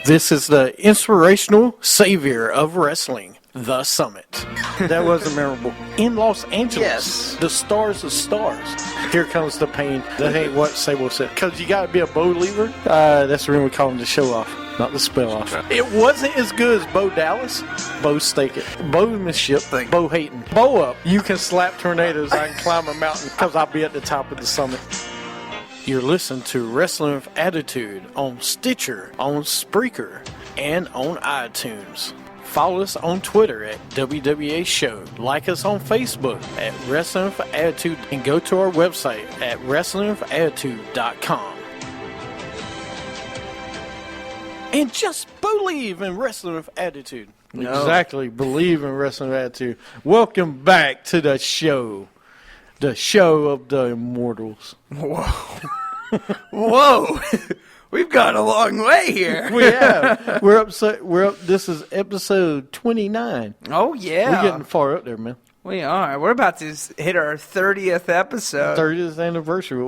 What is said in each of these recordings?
This is the inspirational savior of wrestling, The Summit. That was memorable. In Los Angeles, Yes. the stars of stars. Here comes the pain. That ain't what Sable said. Because you got to be a believer. That's the reason we call him the show off, not the spell off. It wasn't as good as Bo Dallas. Bo Staken. Bowmanship. Bo hating. Bo up. You can slap tornadoes. I can climb a mountain because I'll be at the top of the summit. You're listening to Wrestling with Attitude on Stitcher, on Spreaker, and on iTunes. Follow us on Twitter at WWA Show. Like us on Facebook at Wrestling with Attitude. And go to our website at WrestlingWithAttitude.com. And just believe in Wrestling with Attitude. No. Exactly. Believe in Wrestling with Attitude. Welcome back to the show. The show of the immortals. Whoa. Whoa. We've gone a long way here. We have. We're up. This is episode 29. Oh, yeah. We're getting far up there, man. We are. We're about to hit our 30th episode. 30th anniversary.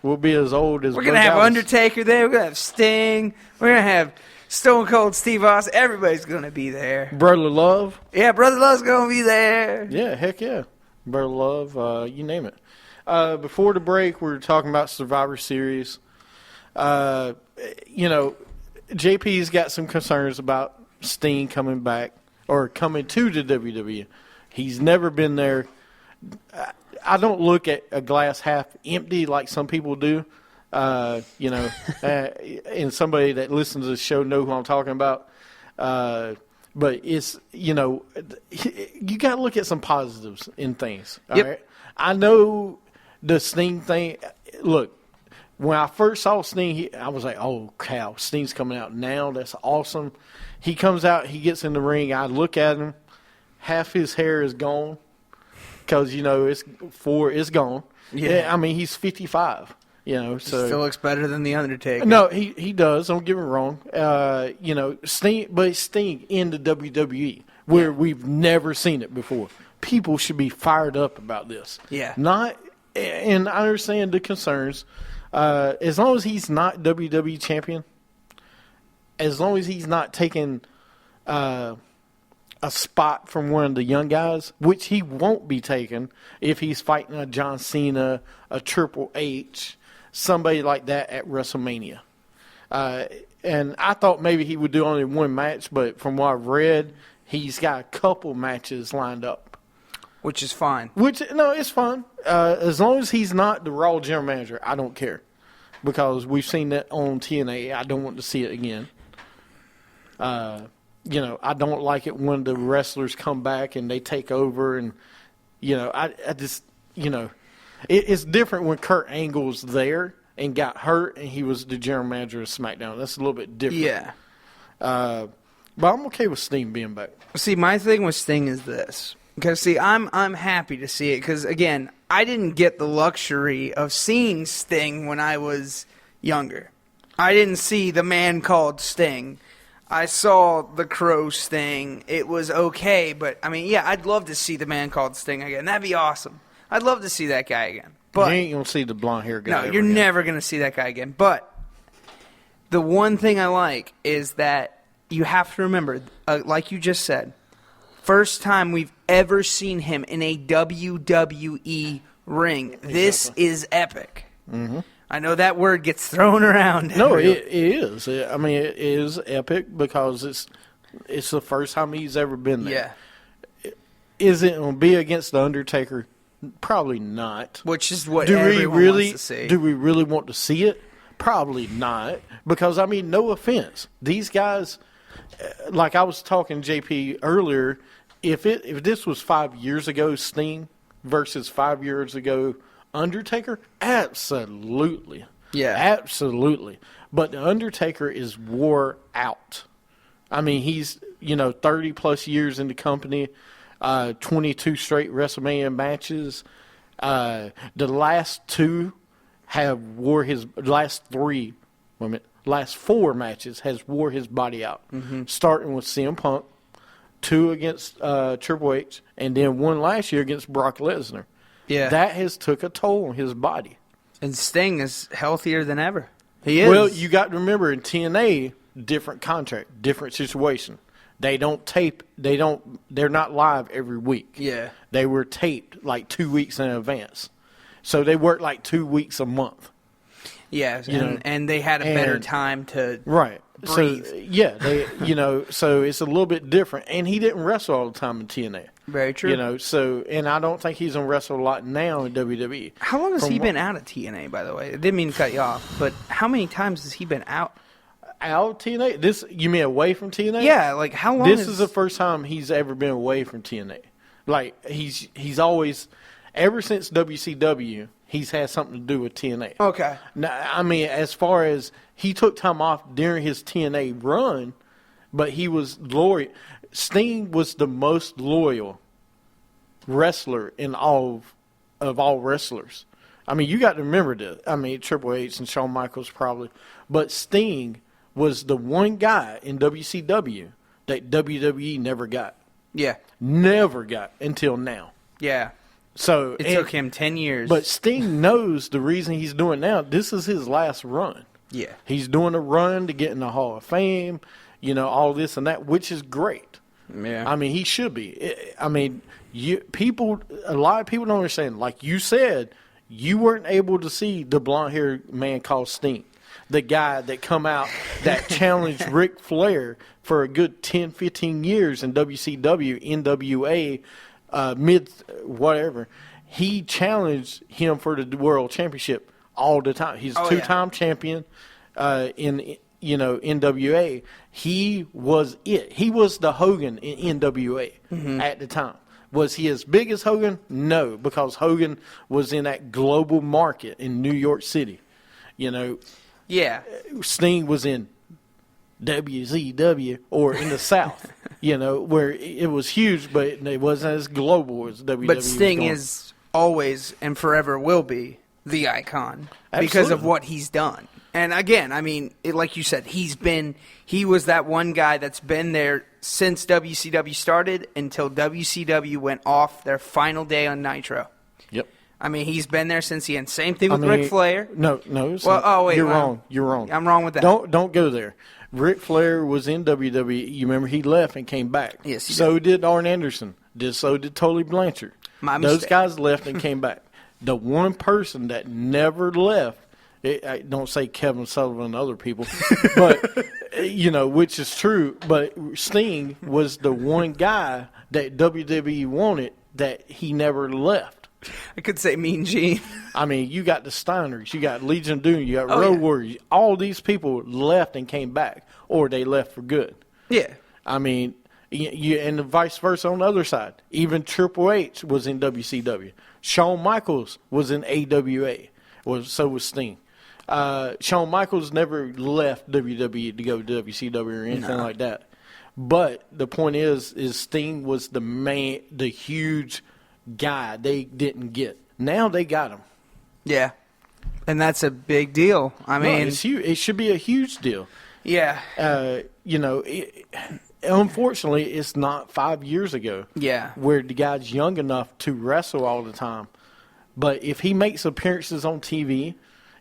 We'll be as old as We're going to have Undertaker there. We're going to have Sting. We're going to have Stone Cold Steve Austin. Everybody's going to be there. Brother Love. Yeah, Brother Love's going to be there. Yeah, heck yeah. Brother Love, you name it. Before the break, we were talking about Survivor Series. JP's got some concerns about Sting coming back or coming to the WWE. He's never been there. I don't look at a glass half empty like some people do. And somebody that listens to the show know who I'm talking about. But it's, you got to look at some positives in things. All right? I know the Sting thing. Look, when I first saw Sting, I was like, oh, cow, Sting's coming out now. That's awesome. He comes out, he gets in the ring. I look at him. Half his hair is gone because, it's gone. Yeah. I mean, he's 55. So still looks better than the Undertaker. No, he does. Don't get me wrong. Sting, but Sting in the WWE where we've never seen it before. People should be fired up about this. Yeah. And I understand the concerns. As long as he's not WWE champion, as long as he's not taking a spot from one of the young guys, which he won't be taking if he's fighting a John Cena, a Triple H, somebody like that at WrestleMania. And I thought maybe he would do only one match, but from what I've read, he's got a couple matches lined up. Which is fine. It's fine. As long as he's not the Raw general manager, I don't care. Because we've seen that on TNA. I don't want to see it again. I don't like it when the wrestlers come back and they take over. And, it's different when Kurt Angle's there and got hurt and he was the general manager of SmackDown. That's a little bit different. Yeah. But I'm okay with Sting being back. See, my thing with Sting is this. Because, see, I'm happy to see it. Because, again, I didn't get the luxury of seeing Sting when I was younger. I didn't see the man called Sting. I saw the Crow Sting. It was okay. But, I mean, yeah, I'd love to see the man called Sting again. That'd be awesome. I'd love to see that guy again. But you ain't going to see the blonde hair guy. No, you're never going to see that guy again. But the one thing I like is that you have to remember, like you just said, first time we've ever seen him in a WWE ring. Exactly. This is epic. Mm-hmm. I know that word gets thrown around. No, it is. I mean, it is epic because it's the first time he's ever been there. Yeah. Is it going to be against The Undertaker? Probably not. Which is what everyone wants to see. Do we really want to see it? Probably not. Because, I mean, no offense. These guys, like I was talking to JP earlier, if this was 5 years ago, Sting versus 5 years ago, Undertaker, absolutely. Yeah. Absolutely. But The Undertaker is wore out. I mean, he's, 30-plus years in the company, 22 straight WrestleMania matches. The last two last four matches has wore his body out. Mm-hmm. Starting with CM Punk, 2 against Triple H, and then 1 last year against Brock Lesnar. Yeah. That has took a toll on his body. And Sting is healthier than ever. He is. Well, you got to remember in TNA, different contract, different situation. They don't tape. They're not live every week. Yeah. They were taped like 2 weeks in advance. So they worked like 2 weeks a month. Yeah, and they had a better time to breathe. So so it's a little bit different. And he didn't wrestle all the time in TNA. Very true. And I don't think he's gonna wrestle a lot now in WWE. How long has he been out of TNA, by the way? I didn't mean to cut you off, but how many times has he been out? Out of TNA? You mean away from TNA? Yeah, like how long? This is the first time he's ever been away from TNA. Like he's always, ever since WCW, he's had something to do with TNA. Okay. Now, I mean, as far as he took time off during his TNA run, but he was loyal. Sting was the most loyal wrestler in all of all wrestlers. I mean, you got to remember this. I mean, Triple H and Shawn Michaels probably, but Sting was the one guy in WCW that WWE never got. Yeah. Never got until now. Yeah. So it took him 10 years. But Sting knows the reason he's doing now. This is his last run. Yeah. He's doing a run to get in the Hall of Fame, all this and that, which is great. Yeah. I mean, he should be. I mean, a lot of people don't understand. Like you said, you weren't able to see the blonde-haired man called Sting, the guy that come out that challenged Ric Flair for a good 10, 15 years in WCW, NWA, whatever. He challenged him for the World Championship all the time. He's a two-time champion in NWA. He was it. He was the Hogan in NWA at the time. Was he as big as Hogan? No, because Hogan was in that global market in New York City. Yeah. Sting was in WCW or in the South, where it was huge, but it wasn't as global as WWE. But Sting is always and forever will be the icon because of what he's done. And again, I mean, like you said, he was that one guy that's been there since WCW started until WCW went off their final day on Nitro. Yep. I mean, he's been there since the end. Same thing with Ric Flair. No. You're wrong. I'm wrong with that. Don't go there. Ric Flair was in WWE. You remember he left and came back. Yes, he So did Arn Anderson. So did Tully Blanchard. Those guys left and came back. The one person that never left, I don't say Kevin Sullivan and other people, but which is true. But Sting was the one guy that WWE wanted that he never left. I could say Mean Gene. I mean, you got the Steiners, you got Legion of Doom, you got Road Warriors. All these people left and came back, or they left for good. Yeah. I mean, and the vice versa on the other side. Even Triple H was in WCW. Shawn Michaels was in AWA. So was Sting. Shawn Michaels never left WWE to go to WCW or anything like that. But the point is Sting was the huge guy they didn't get. Now they got him. Yeah. And that's a big deal. I mean, it's huge. It should be a huge deal. Yeah. Unfortunately, it's not 5 years ago. Yeah. Where the guy's young enough to wrestle all the time. But if he makes appearances on TV,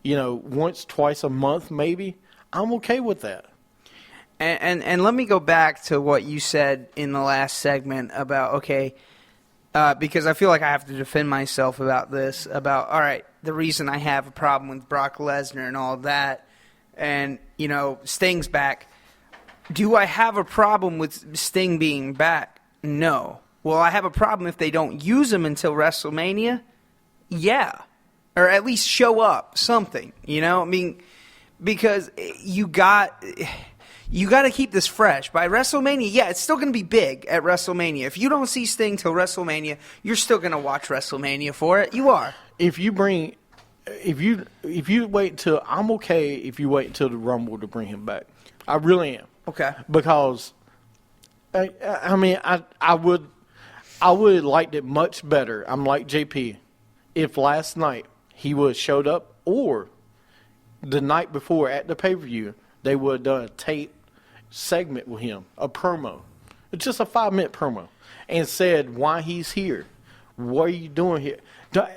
once, twice a month maybe, I'm okay with that. And let me go back to what you said in the last segment about, because I feel like I have to defend myself about this, about, all right, the reason I have a problem with Brock Lesnar and all that, and, Sting's back. Do I have a problem with Sting being back? No. Will I have a problem if they don't use him until WrestleMania? Yeah. Or at least show up, something, I mean, because you got to keep this fresh. By WrestleMania, it's still going to be big at WrestleMania. If you don't see Sting till WrestleMania, you're still going to watch WrestleMania for it. You are. If you wait until, I'm okay if you wait until the Rumble to bring him back. I really am. Okay. Because, I would have liked it much better. I'm like JP. If last night he would have showed up, or the night before at the pay-per-view, they would have done a tape segment with him, a promo. It's just a 5-minute promo, and said why he's here, What are you doing here?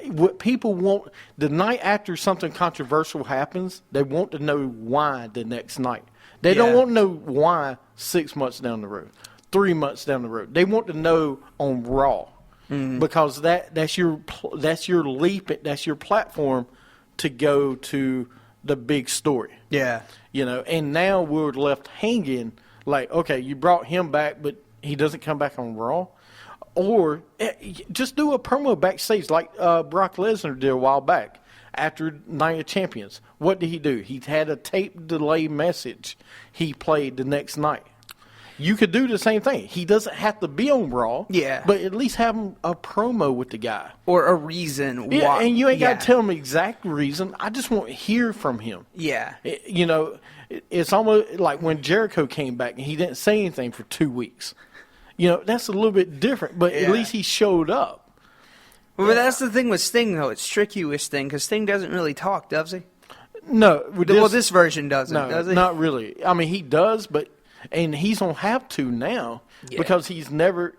What people want, the night after something controversial happens, they want to know why the next night. They don't want to know why 6 months down the road, 3 months down the road. They want to know on Raw, because that's your leap, that's your platform to go to the big story. Yeah. And now we're left hanging like, okay, you brought him back, but he doesn't come back on Raw. Or just do a promo backstage like Brock Lesnar did a while back after Night of Champions. What did he do? He had a tape delay message he played the next night. You could do the same thing. He doesn't have to be on Raw. Yeah. But at least have a promo with the guy. Or a reason why. Yeah, and you ain't got to tell him the exact reason. I just want to hear from him. Yeah. It's almost like when Jericho came back and he didn't say anything for 2 weeks. That's a little bit different, but at least he showed up. Well, but that's the thing with Sting, though. It's tricky with Sting, because Sting doesn't really talk, does he? No. This version doesn't, does he? Not really. I mean, he does, and he's going to have to now because he's never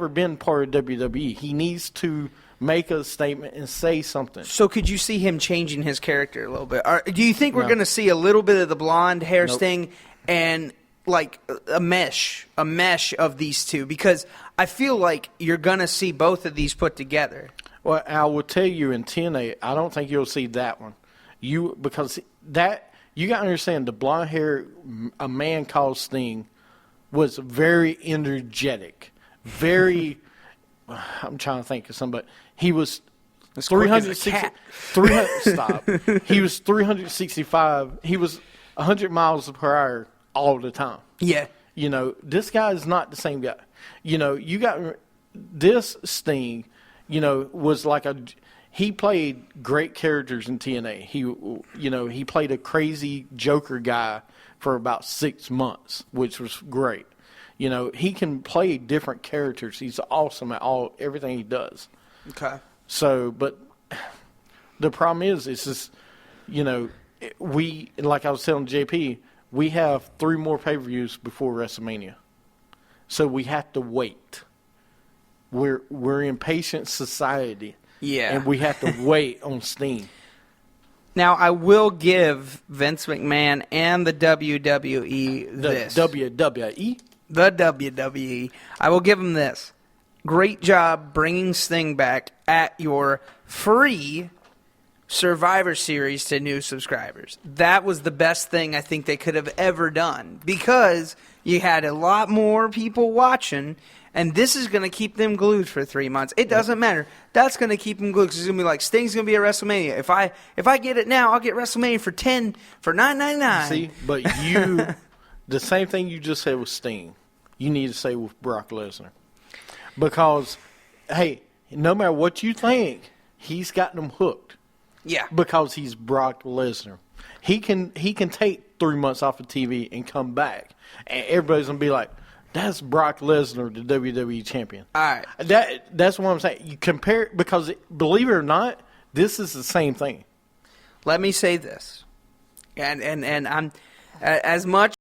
been part of WWE. He needs to make a statement and say something. So could you see him changing his character a little bit? Do you think we're going to see a little bit of the blonde hair Sting and like a mesh of these two? Because I feel like you're going to see both of these put together. Well, I will tell you in TNA, I don't think you'll see that one. Because you got to understand, the blonde hair, a man called Sting, was very energetic. Very, I'm trying to think of somebody. He was 360. Stop. He was 365. He was 100 miles per hour all the time. Yeah. This guy is not the same guy. You got this Sting, was like he played great characters in TNA. He played a crazy Joker guy for about 6 months, which was great. He can play different characters. He's awesome at everything he does. Okay. So, but the problem is, it's just, we, like I was telling JP, we have 3 more pay-per-views before WrestleMania. So we have to wait. We're impatient society. Yeah. And we have to wait on Sting. Now, I will give Vince McMahon and the WWE this. WWE? The WWE. I will give them this. Great job bringing Sting back at your free Survivor Series to new subscribers. That was the best thing I think they could have ever done, because you had a lot more people watching, and this is going to keep them glued for 3 months. It doesn't matter. That's going to keep them glued, because it's going to be like, Sting's going to be at WrestleMania. If I get it now, I'll get WrestleMania for $9.99. See, but the same thing you just said with Sting, you need to say with Brock Lesnar. Because, hey, no matter what you think, he's got them hooked. Yeah. Because he's Brock Lesnar. He can take 3 months off of TV and come back, and everybody's going to be like, that's Brock Lesnar, the WWE champion. All right. That's what I'm saying. You compare, because believe it or not, this is the same thing. Let me say this. And I'm as much